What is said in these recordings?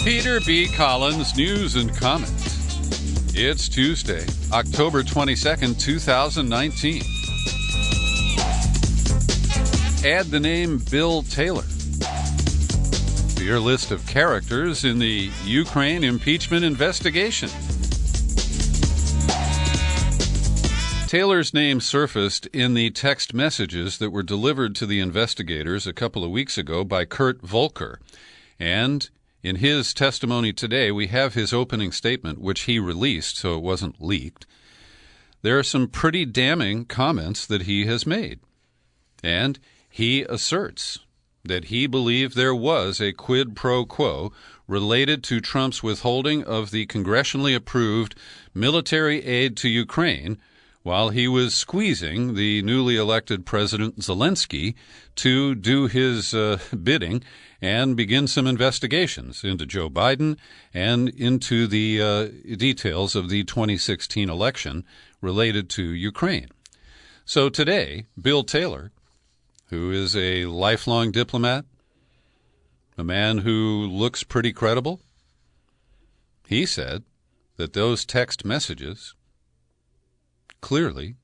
Peter B. Collins, News and Comment. It's Tuesday, October 22nd, 2019. Add the name Bill Taylor to your list of characters in the Ukraine impeachment investigation. Taylor's name surfaced in the text messages that were delivered to the investigators a couple of weeks ago by Kurt Volker. And in his testimony today, we have his opening statement, which he released, so it wasn't leaked. There are some pretty damning comments that he has made. And he asserts that he believed there was a quid pro quo related to Trump's withholding of the congressionally approved military aid to Ukraine while he was squeezing the newly elected President Zelensky to do his bidding and begin some investigations into Joe Biden and into the details of the 2016 election related to Ukraine. So today, Bill Taylor, who is a lifelong diplomat, a man who looks pretty credible, he said that those text messages clearly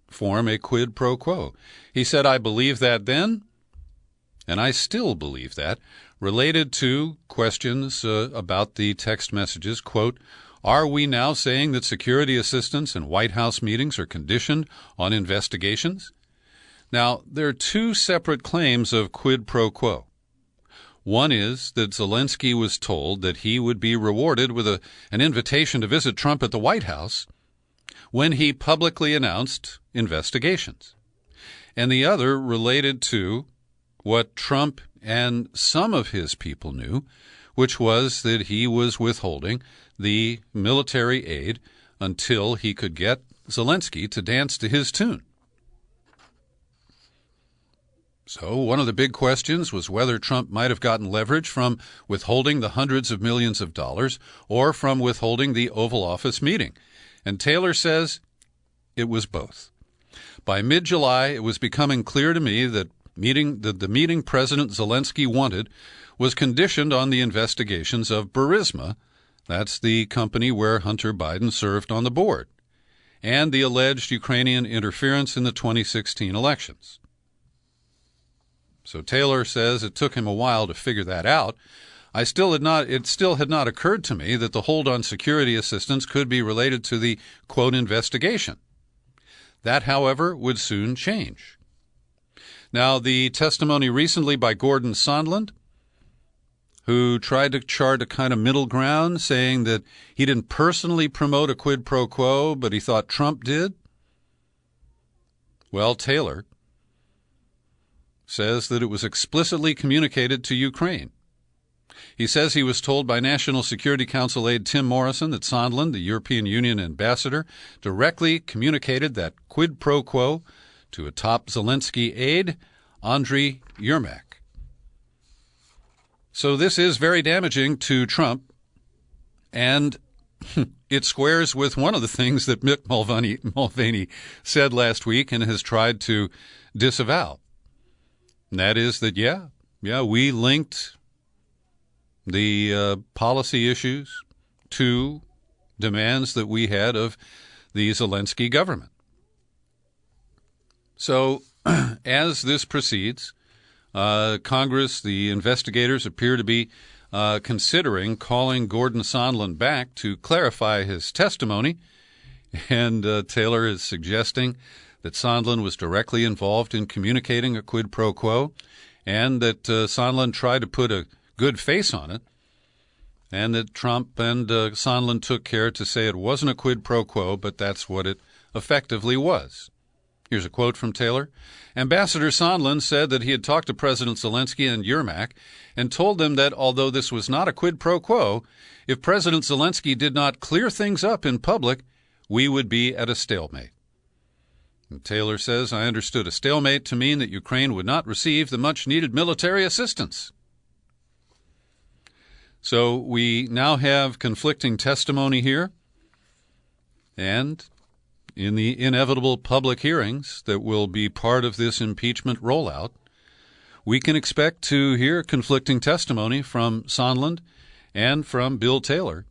form a quid pro quo. He said, I believe that then, and I still believe that, related to questions about the text messages, quote, are we now saying that security assistance and White House meetings are conditioned on investigations? Now, there are two separate claims of quid pro quo. One is that Zelensky was told that he would be rewarded with an invitation to visit Trump at the White House when he publicly announced investigations. And the other related to what Trump and some of his people knew, which was that he was withholding the military aid until he could get Zelensky to dance to his tune. So one of the big questions was whether Trump might have gotten leverage from withholding the hundreds of millions of dollars or from withholding the Oval Office meeting. And Taylor says it was both. By mid-July, it was becoming clear to me that the meeting President Zelensky wanted was conditioned on the investigations of Burisma, that's the company where Hunter Biden served on the board, and the alleged Ukrainian interference in the 2016 elections. So Taylor says it took him a while to figure that out. It still had not occurred to me that the hold on security assistance could be related to the, quote, investigation. That, however, would soon change. Now, the testimony recently by Gordon Sondland, who tried to chart a kind of middle ground, saying that he didn't personally promote a quid pro quo, but he thought Trump did. Well, Taylor says that it was explicitly communicated to Ukraine. He says he was told by National Security Council aide Tim Morrison that Sondland, the European Union ambassador, directly communicated that quid pro quo to a top Zelensky aide, Andriy Yermak. So this is very damaging to Trump, and it squares with one of the things that Mick Mulvaney said last week and has tried to disavow. And that is that, we linked the policy issues to demands that we had of the Zelensky government. So as this proceeds, Congress, the investigators appear to be considering calling Gordon Sondland back to clarify his testimony, and Taylor is suggesting that Sondland was directly involved in communicating a quid pro quo and that Sondland tried to put a good face on it, and that Trump and Sondland took care to say it wasn't a quid pro quo, but that's what it effectively was. Here's a quote from Taylor. Ambassador Sondland said that he had talked to President Zelensky and Yermak and told them that although this was not a quid pro quo, if President Zelensky did not clear things up in public, we would be at a stalemate. And Taylor says, I understood a stalemate to mean that Ukraine would not receive the much-needed military assistance. So we now have conflicting testimony here, and in the inevitable public hearings that will be part of this impeachment rollout, we can expect to hear conflicting testimony from Sondland and from Bill Taylor.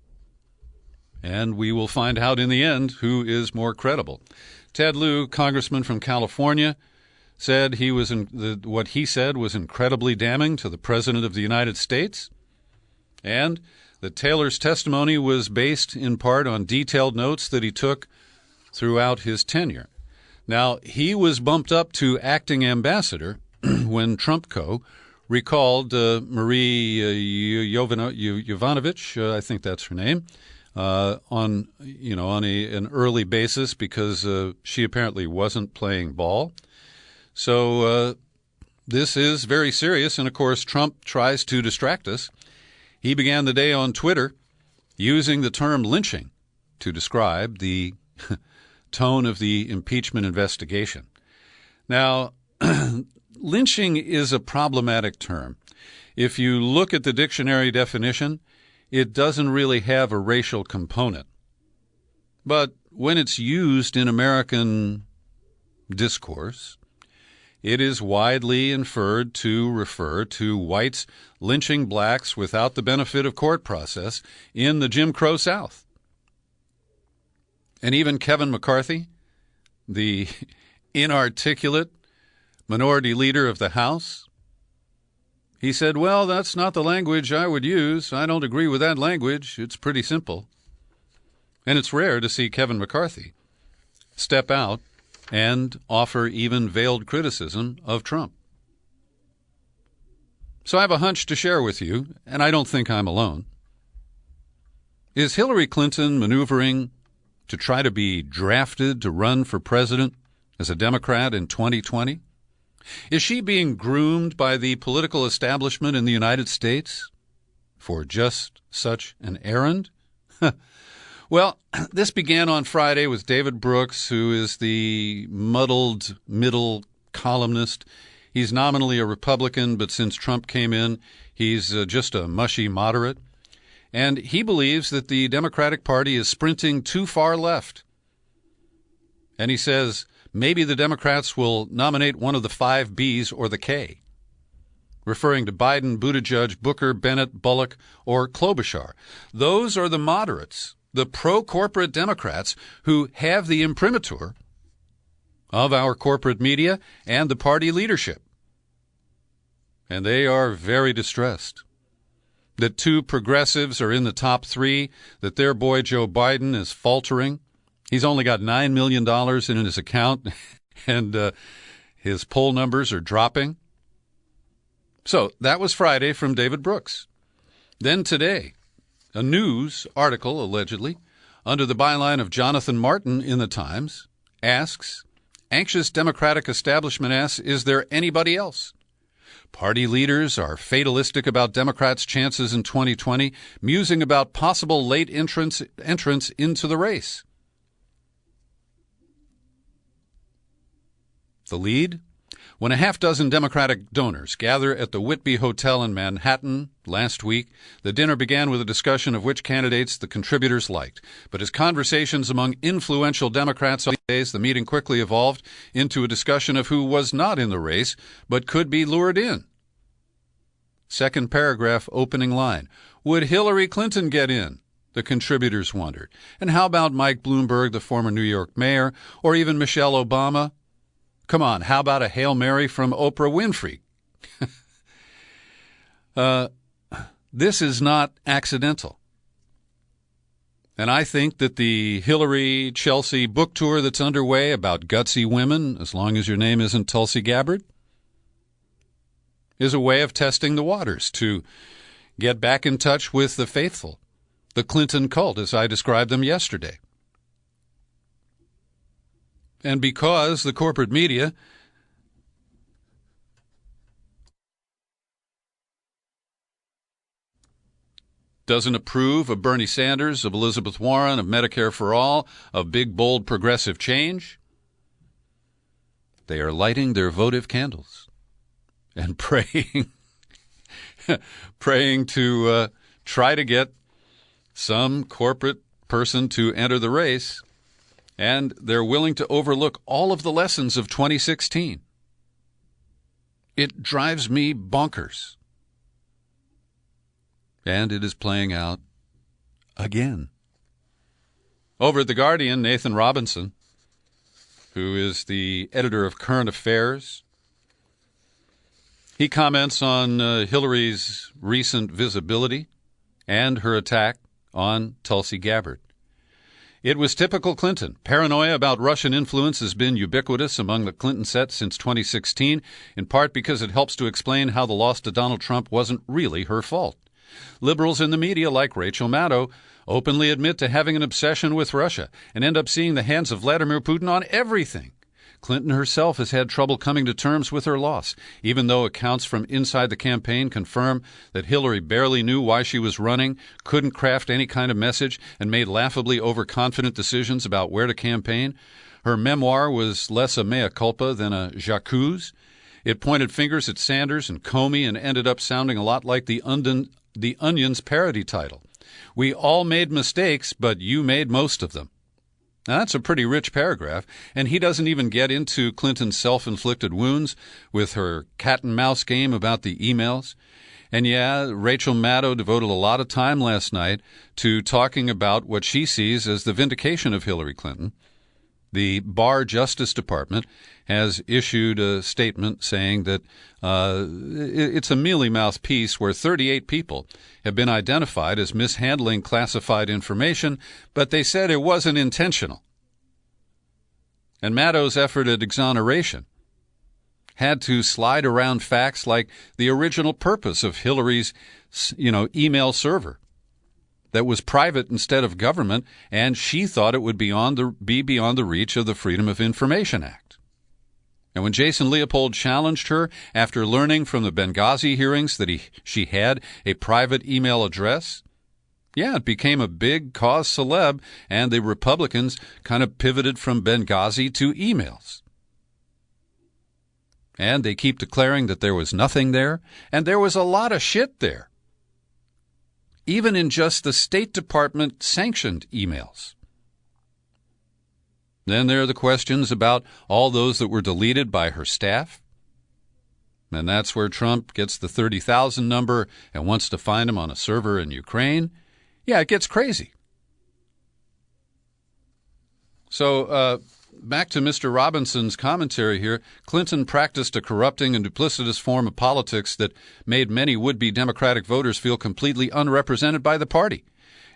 And we will find out in the end who is more credible. Ted Lieu, congressman from California, said what he said was incredibly damning to the President of the United States, and that Taylor's testimony was based in part on detailed notes that he took throughout his tenure. Now, he was bumped up to acting ambassador when Trump Co. recalled Marie Yovanovitch, I think that's her name, on an early basis because she apparently wasn't playing ball. So this is very serious, and of course Trump tries to distract us. He began the day on Twitter using the term lynching to describe the tone of the impeachment investigation. Now, lynching is a problematic term. If you look at the dictionary definition, it doesn't really have a racial component. But when it's used in American discourse, it is widely inferred to refer to whites lynching blacks without the benefit of court process in the Jim Crow South. And even Kevin McCarthy, the inarticulate minority leader of the House, he said, well, that's not the language I would use. I don't agree with that language. It's pretty simple. And it's rare to see Kevin McCarthy step out and offer even veiled criticism of Trump. So I have a hunch to share with you, and I don't think I'm alone. Is Hillary Clinton maneuvering to try to be drafted to run for president as a Democrat in 2020? Is she being groomed by the political establishment in the United States for just such an errand? Well, this began on Friday with David Brooks, who is the muddled middle columnist. He's nominally a Republican, but since Trump came in, he's just a mushy moderate. And he believes that the Democratic Party is sprinting too far left. And he says maybe the Democrats will nominate one of the 5 Bs or the K, referring to Biden, Buttigieg, Booker, Bennett, Bullock, or Klobuchar. Those are the moderates, the pro-corporate Democrats who have the imprimatur of our corporate media and the party leadership. And they are very distressed that 2 progressives are in the top 3, that their boy Joe Biden is faltering. He's only got $9 million in his account, and his poll numbers are dropping. So that was Friday from David Brooks. Then today, a news article, allegedly, under the byline of Jonathan Martin in the Times, asks, anxious Democratic establishment asks, is there anybody else? Party leaders are fatalistic about Democrats' chances in 2020, musing about possible late entrance into the race. The lead? When a half-dozen Democratic donors gather at the Whitby Hotel in Manhattan last week, the dinner began with a discussion of which candidates the contributors liked. But as conversations among influential Democrats on these days, the meeting quickly evolved into a discussion of who was not in the race but could be lured in. Second paragraph, opening line. Would Hillary Clinton get in? The contributors wondered. And how about Mike Bloomberg, the former New York mayor, or even Michelle Obama? Come on, how about a Hail Mary from Oprah Winfrey? This is not accidental. And I think that the Hillary-Chelsea book tour that's underway about gutsy women, as long as your name isn't Tulsi Gabbard, is a way of testing the waters to get back in touch with the faithful, the Clinton cult, as I described them yesterday. And because the corporate media doesn't approve of Bernie Sanders, of Elizabeth Warren, of Medicare for All, of big, bold, progressive change, they are lighting their votive candles and praying to try to get some corporate person to enter the race. And they're willing to overlook all of the lessons of 2016. It drives me bonkers. And it is playing out again. Over at The Guardian, Nathan Robinson, who is the editor of Current Affairs, he comments on Hillary's recent visibility and her attack on Tulsi Gabbard. It was typical Clinton. Paranoia about Russian influence has been ubiquitous among the Clinton set since 2016, in part because it helps to explain how the loss to Donald Trump wasn't really her fault. Liberals in the media, like Rachel Maddow, openly admit to having an obsession with Russia and end up seeing the hands of Vladimir Putin on everything. Clinton herself has had trouble coming to terms with her loss, even though accounts from inside the campaign confirm that Hillary barely knew why she was running, couldn't craft any kind of message, and made laughably overconfident decisions about where to campaign. Her memoir was less a mea culpa than a j'accuse. It pointed fingers at Sanders and Comey and ended up sounding a lot like the Onion's parody title. We all made mistakes, but you made most of them. Now, that's a pretty rich paragraph, and he doesn't even get into Clinton's self-inflicted wounds with her cat-and-mouse game about the emails. And yeah, Rachel Maddow devoted a lot of time last night to talking about what she sees as the vindication of Hillary Clinton. The Barr Justice Department has issued a statement saying that it's a mealy-mouthed piece where 38 people have been identified as mishandling classified information, but they said it wasn't intentional. And Maddow's effort at exoneration had to slide around facts like the original purpose of Hillary's, email server that was private instead of government, and she thought it would be beyond the reach of the Freedom of Information Act. And when Jason Leopold challenged her after learning from the Benghazi hearings that she had a private email address, it became a big cause celeb, and the Republicans kind of pivoted from Benghazi to emails. And they keep declaring that there was nothing there, and there was a lot of shit there, even in just the State Department sanctioned emails. Then there are the questions about all those that were deleted by her staff. And that's where Trump gets the 30,000 number and wants to find them on a server in Ukraine. Yeah, it gets crazy. So back to Mr. Robinson's commentary here. Clinton practiced a corrupting and duplicitous form of politics that made many would-be Democratic voters feel completely unrepresented by the party.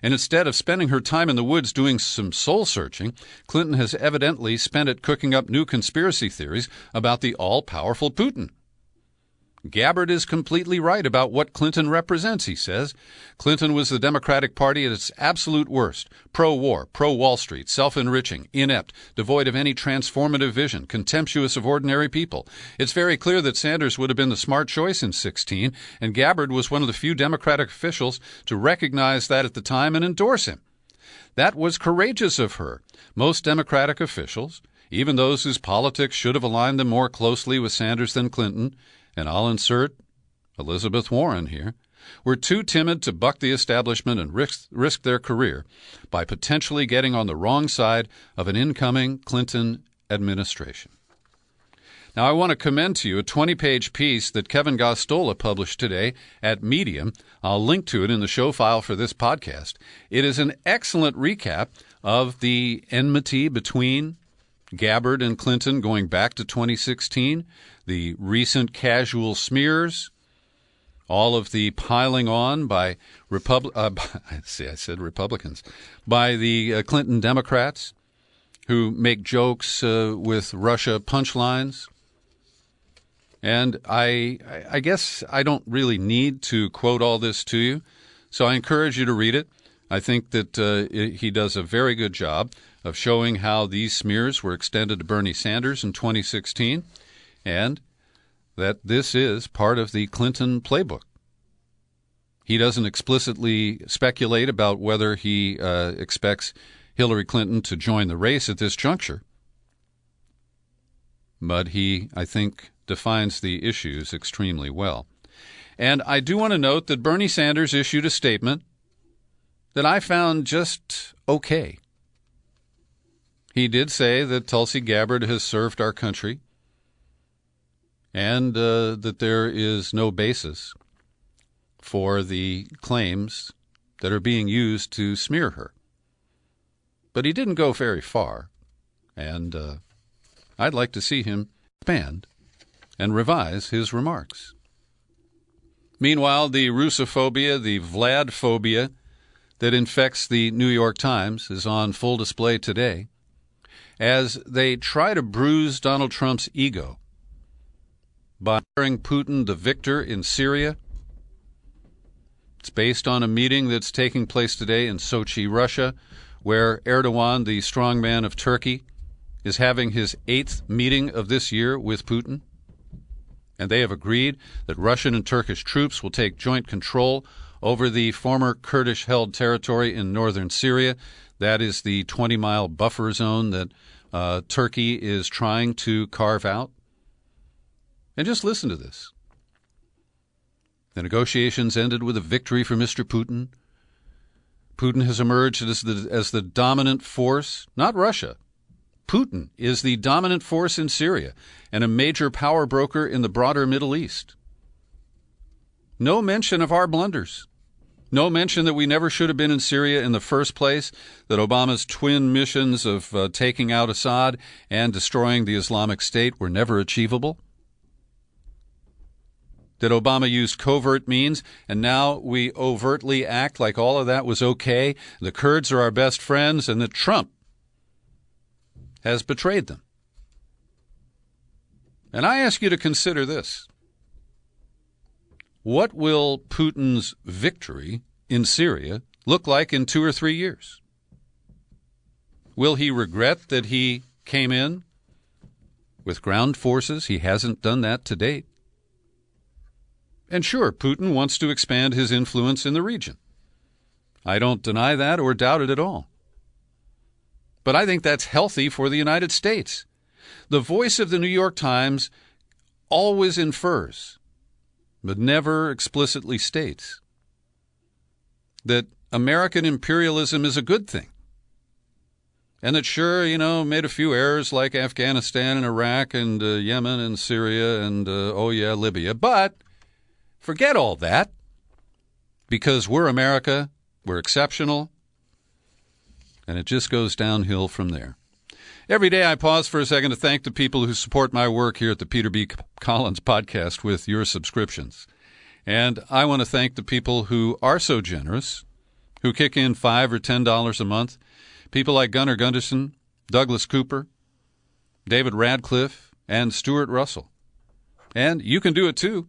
And instead of spending her time in the woods doing some soul-searching, Clinton has evidently spent it cooking up new conspiracy theories about the all-powerful Putin. Gabbard is completely right about what Clinton represents, he says. Clinton was the Democratic Party at its absolute worst. Pro-war, pro-Wall Street, self-enriching, inept, devoid of any transformative vision, contemptuous of ordinary people. It's very clear that Sanders would have been the smart choice in 2016, and Gabbard was one of the few Democratic officials to recognize that at the time and endorse him. That was courageous of her. Most Democratic officials, even those whose politics should have aligned them more closely with Sanders than Clinton, and I'll insert Elizabeth Warren here, were too timid to buck the establishment and risk their career by potentially getting on the wrong side of an incoming Clinton administration. Now, I want to commend to you a 20-page piece that Kevin Gostola published today at Medium. I'll link to it in the show file for this podcast. It is an excellent recap of the enmity between Gabbard and Clinton going back to 2016, the recent casual smears, all of the piling on by Republicans, by the Clinton Democrats who make jokes with Russia punchlines. And I guess I don't really need to quote all this to you, so I encourage you to read it. I think that he does a very good job of showing how these smears were extended to Bernie Sanders in 2016, and that this is part of the Clinton playbook. He doesn't explicitly speculate about whether he expects Hillary Clinton to join the race at this juncture, but he, I think, defines the issues extremely well. And I do want to note that Bernie Sanders issued a statement that I found just okay. He did say that Tulsi Gabbard has served our country and that there is no basis for the claims that are being used to smear her. But he didn't go very far, and I'd like to see him expand and revise his remarks. Meanwhile, the Russophobia, the Vladphobia that infects the New York Times is on full display today as they try to bruise Donald Trump's ego by declaring Putin the victor in Syria. It's based on a meeting that's taking place today in Sochi, Russia, where Erdogan, the strongman of Turkey, is having his 8th meeting of this year with Putin. And they have agreed that Russian and Turkish troops will take joint control over the former Kurdish-held territory in northern Syria. That is the 20-mile buffer zone that Turkey is trying to carve out. And just listen to this. The negotiations ended with a victory for Mr. Putin. Putin has emerged as the dominant force, not Russia. Putin is the dominant force in Syria and a major power broker in the broader Middle East. No mention of our blunders. No mention that we never should have been in Syria in the first place, that Obama's twin missions of taking out Assad and destroying the Islamic State were never achievable. That Obama used covert means, and now we overtly act like all of that was okay. The Kurds are our best friends, and that Trump has betrayed them. And I ask you to consider this. What will Putin's victory in Syria look like in 2 or 3 years? Will he regret that he came in with ground forces? He hasn't done that to date. And sure, Putin wants to expand his influence in the region. I don't deny that or doubt it at all. But I think that's healthy for the United States. The voice of the New York Times always infers, but never explicitly states, that American imperialism is a good thing. And that sure, made a few errors like Afghanistan and Iraq and Yemen and Syria and, Libya. But forget all that, because we're America, we're exceptional, and it just goes downhill from there. Every day I pause for a second to thank the people who support my work here at the Peter B. Collins Podcast with your subscriptions. And I want to thank the people who are so generous, who kick in $5 or $10 a month. People like Gunnar Gunderson, Douglas Cooper, David Radcliffe, and Stuart Russell. And you can do it too.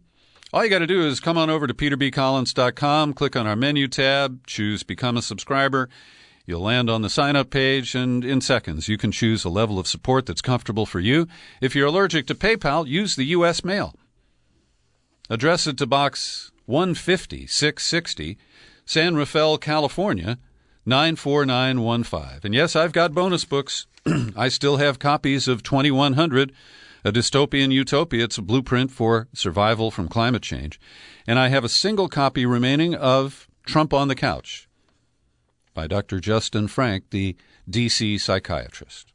All you got to do is come on over to peterbcollins.com, click on our menu tab, choose Become a Subscriber. You'll land on the sign-up page, and in seconds you can choose a level of support that's comfortable for you. If you're allergic to PayPal, use the U.S. mail. Address it to Box 150-660, San Rafael, California, 94915. And yes, I've got bonus books. I still have copies of 2100, A Dystopian Utopia. It's a blueprint for survival from climate change. And I have a single copy remaining of Trump on the Couch by Dr. Justin Frank, the D.C. psychiatrist.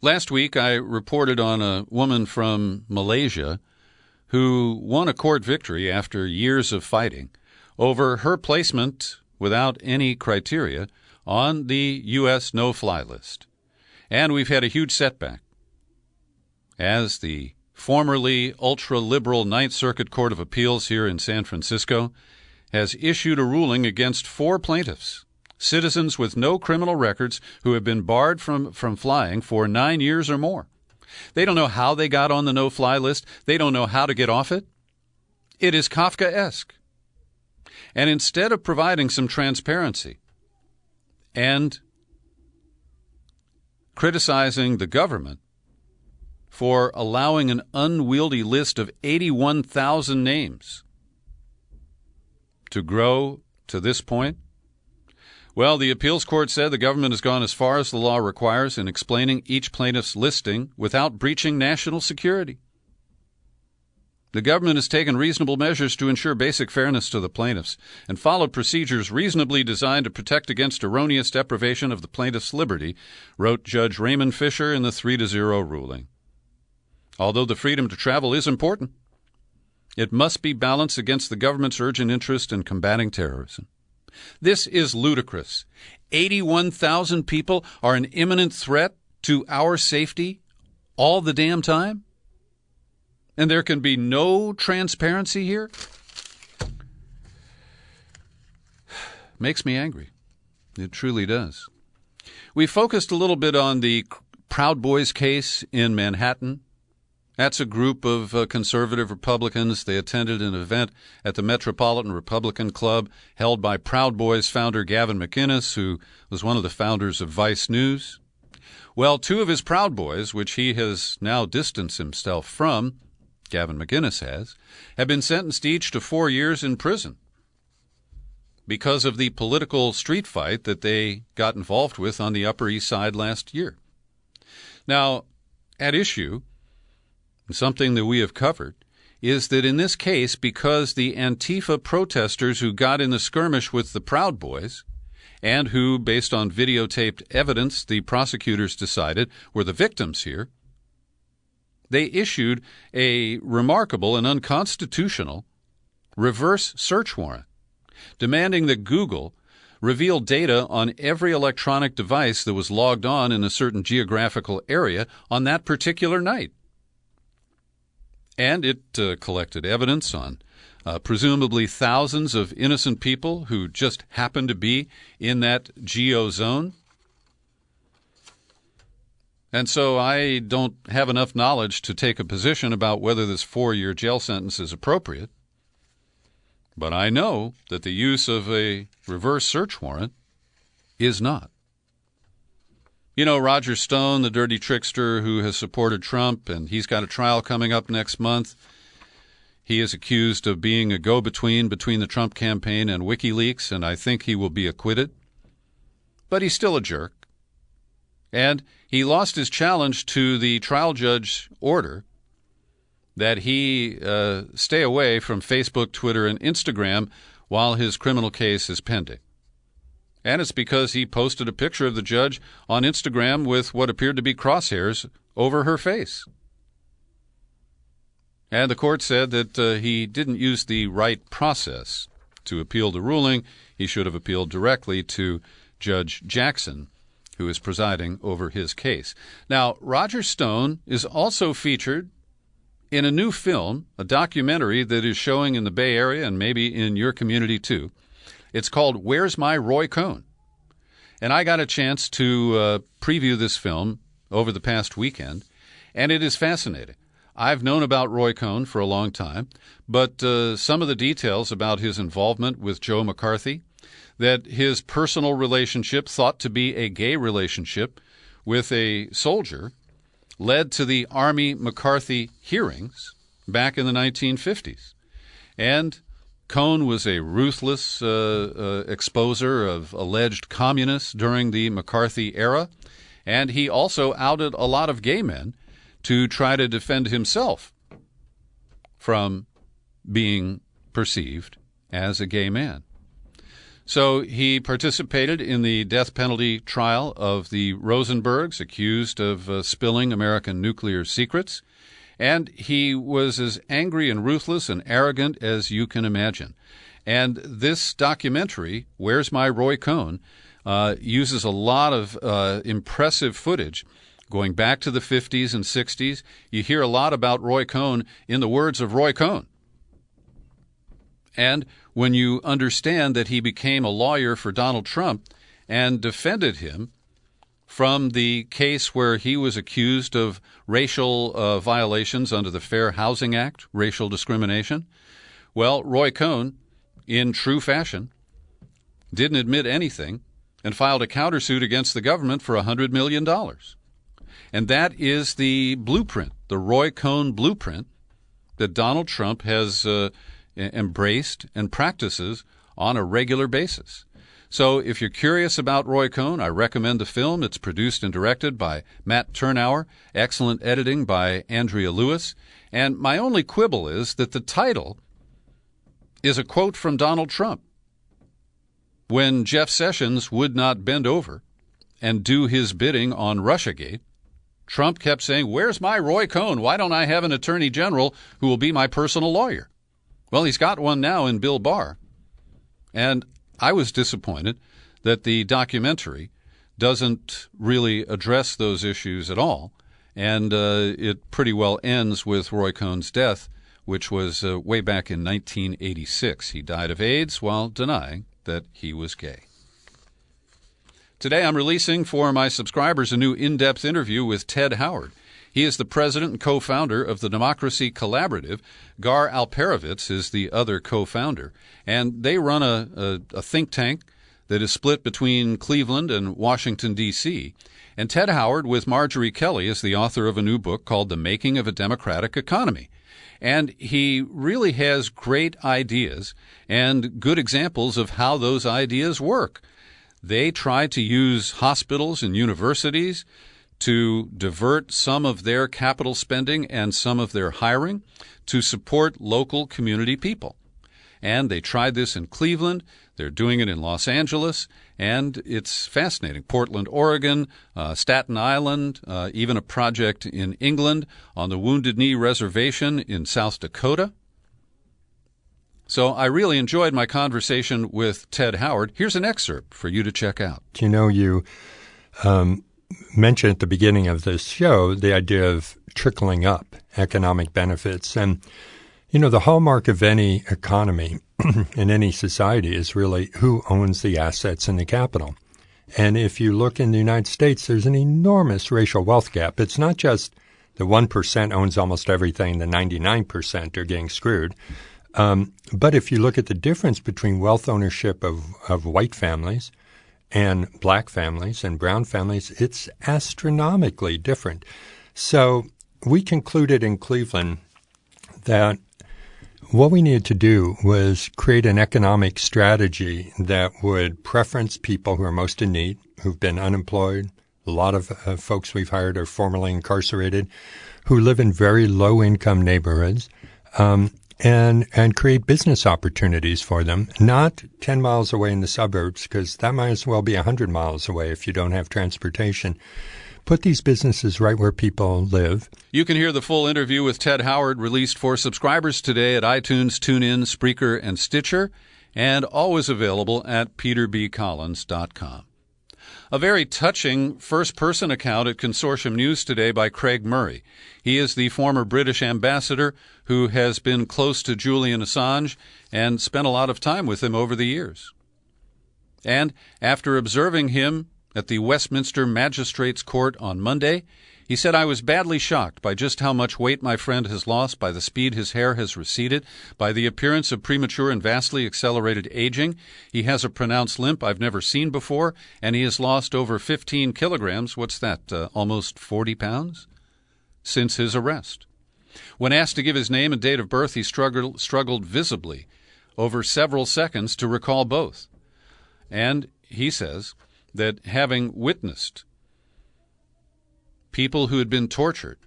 Last week, I reported on a woman from Malaysia who won a court victory after years of fighting over her placement without any criteria on the U.S. no-fly list. And we've had a huge setback, as the formerly ultra-liberal Ninth Circuit Court of Appeals here in San Francisco has issued a ruling against 4 plaintiffs, citizens with no criminal records who have been barred from flying for 9 years or more. They don't know how they got on the no-fly list. They don't know how to get off it. It is Kafkaesque. And instead of providing some transparency and criticizing the government for allowing an unwieldy list of 81,000 names to grow to this point, well, the appeals court said the government has gone as far as the law requires in explaining each plaintiff's listing without breaching national security. The government has taken reasonable measures to ensure basic fairness to the plaintiffs and followed procedures reasonably designed to protect against erroneous deprivation of the plaintiff's liberty, wrote Judge Raymond Fisher in the 3-0 ruling. Although the freedom to travel is important, it must be balanced against the government's urgent interest in combating terrorism. This is ludicrous. 81,000 people are an imminent threat to our safety all the damn time? And there can be no transparency here? Makes me angry. It truly does. We focused a little bit on the Proud Boys case in Manhattan. That's a group of conservative Republicans. They attended an event at the Metropolitan Republican Club held by Proud Boys founder Gavin McInnes, who was one of the founders of Vice News. Well, two of his Proud Boys, which he has now distanced himself from, Gavin McInnes has, have been sentenced each to 4 years in prison because of the political street fight that they got involved with on the Upper East Side last year. Now, at issue, something that we have covered, is that in this case, because the Antifa protesters who got in the skirmish with the Proud Boys and who, based on videotaped evidence, the prosecutors decided were the victims here, they issued a remarkable and unconstitutional reverse search warrant, demanding that Google reveal data on every electronic device that was logged on in a certain geographical area on that particular night. And it collected evidence on presumably thousands of innocent people who just happened to be in that geo zone. And so I don't have enough knowledge to take a position about whether this 4-year jail sentence is appropriate. But I know that the use of a reverse search warrant is not. You know, Roger Stone, the dirty trickster who has supported Trump, and he's got a trial coming up next month. He is accused of being a go-between between the Trump campaign and WikiLeaks, and I think he will be acquitted. But he's still a jerk. And he lost his challenge to the trial judge order that he stay away from Facebook, Twitter, and Instagram while his criminal case is pending. And it's because he posted a picture of the judge on Instagram with what appeared to be crosshairs over her face. And the court said that he didn't use the right process to appeal the ruling. He should have appealed directly to Judge Jackson, who is presiding over his case. Now, Roger Stone is also featured in a new film, a documentary that is showing in the Bay Area and maybe in your community too. It's called Where's My Roy Cohn? And I got a chance to preview this film over the past weekend, and it is fascinating. I've known about Roy Cohn for a long time, but some of the details about his involvement with Joe McCarthy, that his personal relationship, thought to be a gay relationship with a soldier, led to the Army McCarthy hearings back in the 1950s. And Cohn was a ruthless exposer of alleged communists during the McCarthy era, and he also outed a lot of gay men to try to defend himself from being perceived as a gay man. So he participated in the death penalty trial of the Rosenbergs, accused of spilling American nuclear secrets. And he was as angry and ruthless and arrogant as you can imagine. And this documentary, Where's My Roy Cohn?, uses a lot of impressive footage going back to the 50s and 60s. You hear a lot about Roy Cohn in the words of Roy Cohn. And when you understand that he became a lawyer for Donald Trump and defended him from the case where he was accused of racial violations under the Fair Housing Act, racial discrimination, well, Roy Cohn, in true fashion, didn't admit anything and filed a countersuit against the government for $100 million. And that is the blueprint, the Roy Cohn blueprint that Donald Trump has embraced and practices on a regular basis. So if you're curious about Roy Cohn, I recommend the film. It's produced and directed by Matt Turnauer, excellent editing by Andrea Lewis, and my only quibble is that the title is a quote from Donald Trump. When Jeff Sessions would not bend over and do his bidding on Russiagate, Trump kept saying, "Where's my Roy Cohn? Why don't I have an attorney general who will be my personal lawyer?" Well, he's got one now in Bill Barr. And I was disappointed that the documentary doesn't really address those issues at all. And it pretty well ends with Roy Cohn's death, which was way back in 1986. He died of AIDS while denying that he was gay. Today I'm releasing for my subscribers a new in-depth interview with Ted Howard. He is the president and co-founder of the Democracy Collaborative. Gar Alperovitz is the other co-founder. And they run a think tank that is split between Cleveland and Washington, D.C. And Ted Howard, with Marjorie Kelly, is the author of a new book called The Making of a Democratic Economy. And he really has great ideas and good examples of how those ideas work. They try to use hospitals and universities to divert some of their capital spending and some of their hiring to support local community people. And they tried this in Cleveland. They're doing it in Los Angeles. And it's fascinating. Portland, Oregon, Staten Island, even a project in England on the Wounded Knee Reservation in South Dakota. So I really enjoyed my conversation with Ted Howard. Here's an excerpt for you to check out. You mentioned at the beginning of this show the idea of trickling up economic benefits. And, the hallmark of any economy in any society is really who owns the assets and the capital. And if you look in the United States, there's an enormous racial wealth gap. It's not just the 1% owns almost everything, the 99% are getting screwed. But if you look at the difference between wealth ownership of white families and black families and brown families, it's astronomically different. So we concluded in Cleveland that what we needed to do was create an economic strategy that would preference people who are most in need, who've been unemployed. A lot of folks we've hired are formerly incarcerated, who live in very low-income neighborhoods, and create business opportunities for them, not 10 miles away in the suburbs, because that might as well be 100 miles away if you don't have transportation. Put these businesses right where people live. You can hear the full interview with Ted Howard released for subscribers today at iTunes, TuneIn, Spreaker, and Stitcher, and always available at peterbcollins.com. A very touching first-person account at Consortium News today by Craig Murray. He is the former British ambassador who has been close to Julian Assange and spent a lot of time with him over the years. And after observing him at the Westminster Magistrates Court on Monday, he said, "I was badly shocked by just how much weight my friend has lost, by the speed his hair has receded, by the appearance of premature and vastly accelerated aging. He has a pronounced limp I've never seen before, and he has lost over 15 kilograms, what's that, almost 40 pounds, since his arrest." When asked to give his name and date of birth, he struggled visibly over several seconds to recall both. And he says that having witnessed people who had been tortured,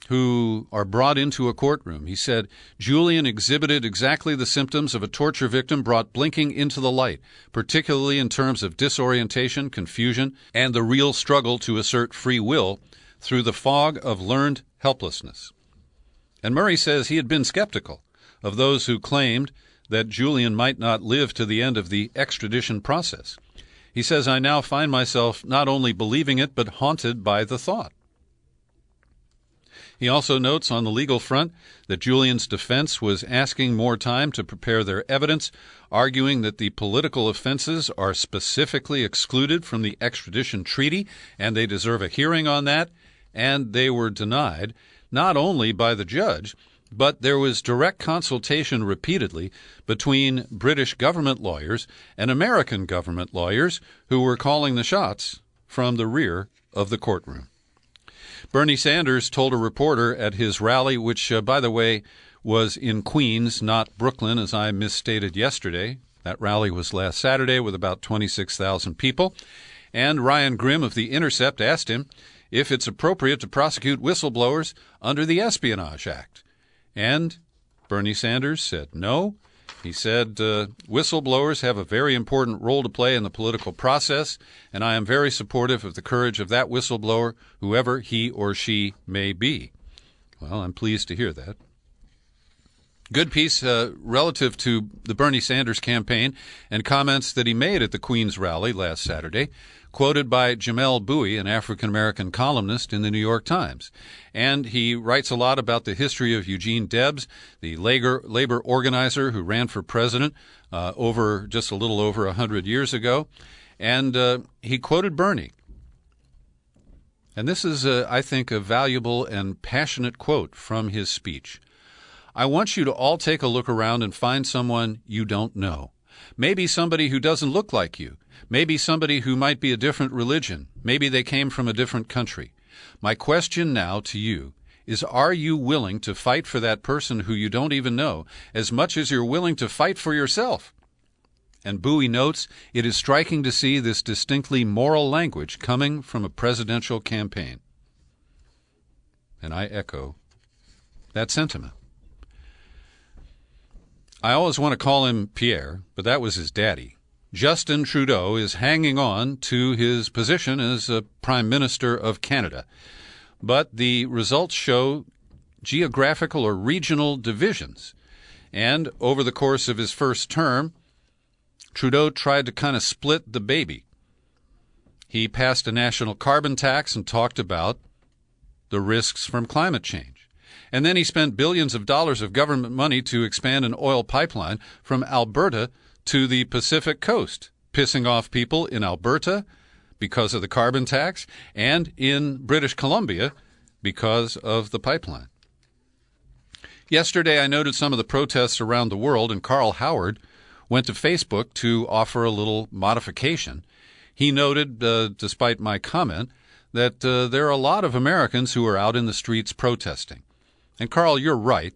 who are brought into a courtroom, he said, Julian exhibited exactly the symptoms of a torture victim brought blinking into the light, particularly in terms of disorientation, confusion, and the real struggle to assert free will through the fog of learned helplessness. And Murray says he had been skeptical of those who claimed that Julian might not live to the end of the extradition process. He says, "I now find myself not only believing it, but haunted by the thought." He also notes on the legal front that Julian's defense was asking more time to prepare their evidence, arguing that the political offenses are specifically excluded from the extradition treaty, and they deserve a hearing on that, and they were denied, not only by the judge, but there was direct consultation repeatedly between British government lawyers and American government lawyers who were calling the shots from the rear of the courtroom. Bernie Sanders told a reporter at his rally, which, by the way, was in Queens, not Brooklyn, as I misstated yesterday. That rally was last Saturday with about 26,000 people. And Ryan Grimm of The Intercept asked him if it's appropriate to prosecute whistleblowers under the Espionage Act. And Bernie Sanders said no. He said, whistleblowers have a very important role to play in the political process, and I am very supportive of the courage of that whistleblower, whoever he or she may be. Well, I'm pleased to hear that. Good piece relative to the Bernie Sanders campaign and comments that he made at the Queen's rally last Saturday, quoted by Jamel Bouie, an African-American columnist in the New York Times. And he writes a lot about the history of Eugene Debs, the labor organizer who ran for president just a little over 100 years ago. And he quoted Bernie. And this is, I think, a valuable and passionate quote from his speech. I want you to all take a look around and find someone you don't know. Maybe somebody who doesn't look like you. Maybe somebody who might be a different religion. Maybe they came from a different country. My question now to you is, are you willing to fight for that person who you don't even know as much as you're willing to fight for yourself? And Bouie notes, it is striking to see this distinctly moral language coming from a presidential campaign. And I echo that sentiment. I always want to call him Pierre, but that was his daddy. Justin Trudeau is hanging on to his position as Prime Minister of Canada. But the results show geographical or regional divisions. And over the course of his first term, Trudeau tried to kind of split the baby. He passed a national carbon tax and talked about the risks from climate change. And then he spent billions of dollars of government money to expand an oil pipeline from Alberta to the Pacific coast, pissing off people in Alberta because of the carbon tax and in British Columbia because of the pipeline. Yesterday, I noted some of the protests around the world, and Carl Howard went to Facebook to offer a little modification. He noted, despite my comment, that there are a lot of Americans who are out in the streets protesting. And Carl, you're right.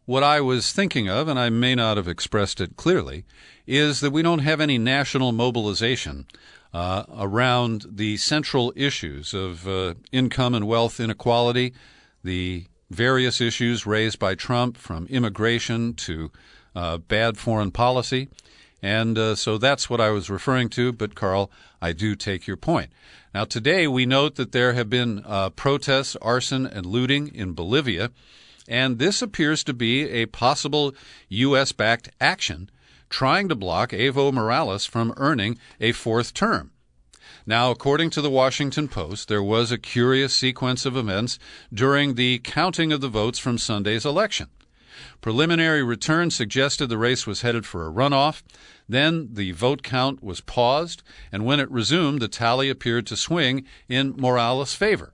What I was thinking of, and I may not have expressed it clearly, is that we don't have any national mobilization around the central issues of income and wealth inequality, the various issues raised by Trump, from immigration to bad foreign policy. And so that's what I was referring to. But, Carl, I do take your point. Now, today we note that there have been protests, arson, and looting in Bolivia. And this appears to be a possible U.S.-backed action trying to block Evo Morales from earning a fourth term. Now, according to the Washington Post, there was a curious sequence of events during the counting of the votes from Sunday's election. Preliminary returns suggested the race was headed for a runoff. Then the vote count was paused, and when it resumed, the tally appeared to swing in Morales' favor.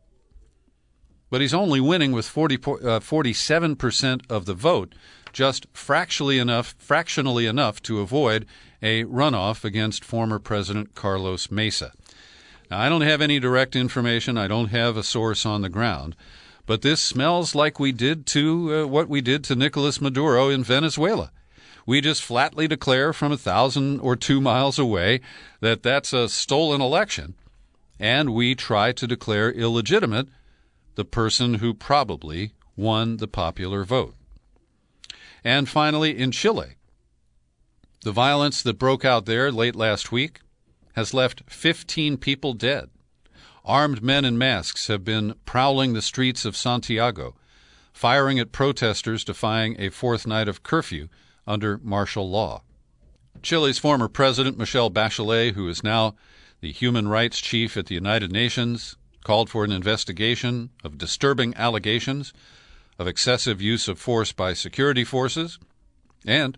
But he's only winning with 47% of the vote, just fractionally enough to avoid a runoff against former President Carlos Mesa. Now, I don't have any direct information. I don't have a source on the ground. But this smells like what we did to Nicolas Maduro in Venezuela. We just flatly declare from 1,000 or 2 miles away that that's a stolen election, and we try to declare illegitimate the person who probably won the popular vote. And finally, in Chile, the violence that broke out there late last week has left 15 people dead. Armed men in masks have been prowling the streets of Santiago, firing at protesters defying a fourth night of curfew under martial law. Chile's former president, Michelle Bachelet, who is now the human rights chief at the United Nations, called for an investigation of disturbing allegations of excessive use of force by security forces. And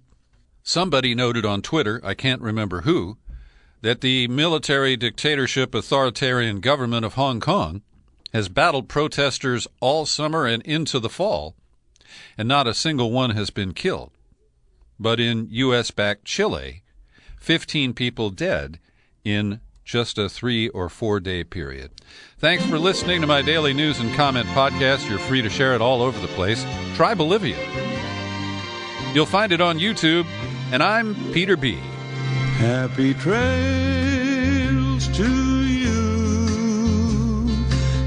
somebody noted on Twitter, I can't remember who, that the military dictatorship authoritarian government of Hong Kong has battled protesters all summer and into the fall, and not a single one has been killed. But in U.S.-backed Chile, 15 people dead in just a 3 or 4 day period. Thanks for listening to my daily news and comment podcast. You're free to share it all over the place. Try Bolivia. You'll find it on YouTube, and I'm Peter B. Happy trails to you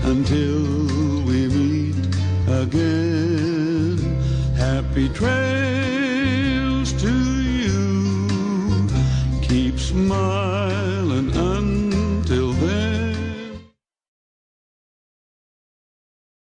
until we meet again. Happy trails.